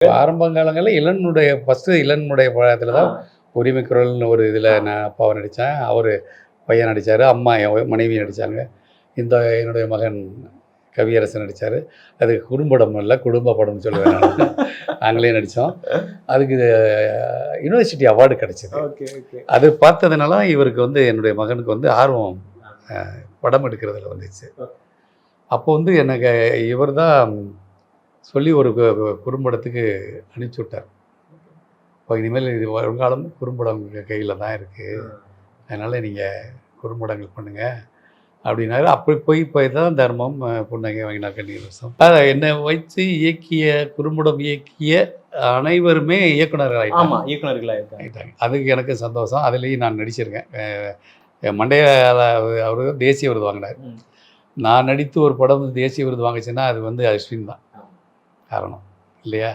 ஆரம்ப காலங்களில் இளனுடைய ஃபஸ்ட்டு இளனுடைய படத்தில் தான் உரிமை குரல்னு ஒரு இதில் நான் அப்பாவை நடித்தேன். அவர் பையன் நடித்தார், அம்மா என் மனைவி நடித்தாங்க. இந்த என்னுடைய மகன் கவியரசன் நடித்தார். அது குறும்படம் இல்லை, குடும்ப படம்னு சொல்லுவேன் நான். நாங்களே நடித்தோம். அதுக்கு யூனிவர்சிட்டி அவார்டு கிடச்சிது. அது பார்த்ததுனால இவருக்கு வந்து என்னுடைய மகனுக்கு வந்து ஆர்வம் படம் எடுக்கிறதுல வந்துச்சு. அப்போ வந்து எனக்கு இவர் தான் சொல்லி ஒரு குறும்படத்துக்கு அனுப்பிச்சி விட்டார். இப்போ இனிமேல் இது வருங்காலம் குறும்படம் கையில் தான் இருக்குது, அதனால் நீங்கள் குறும்படங்கள் பண்ணுங்கள் அப்படின்னாரு. அப்படி போய் தான் தர்மம், புன்னகை, வைனா கண்ணீரசம் என்னை வைத்து இயக்கிய குறும்படம் இயக்கிய அனைவருமே இயக்குநர்கள் ஆகிட்டாங்க. அதுக்கு எனக்கு சந்தோஷம். அதுலேயும் நான் நடிச்சிருக்கேன். மண்டையால் அவர் தேசிய விருது வாங்கினார். நான் நடித்து ஒரு படம் தேசிய விருது வாங்கிச்சுன்னா அது வந்து அஸ்வின் தான் காரணம் இல்லையா?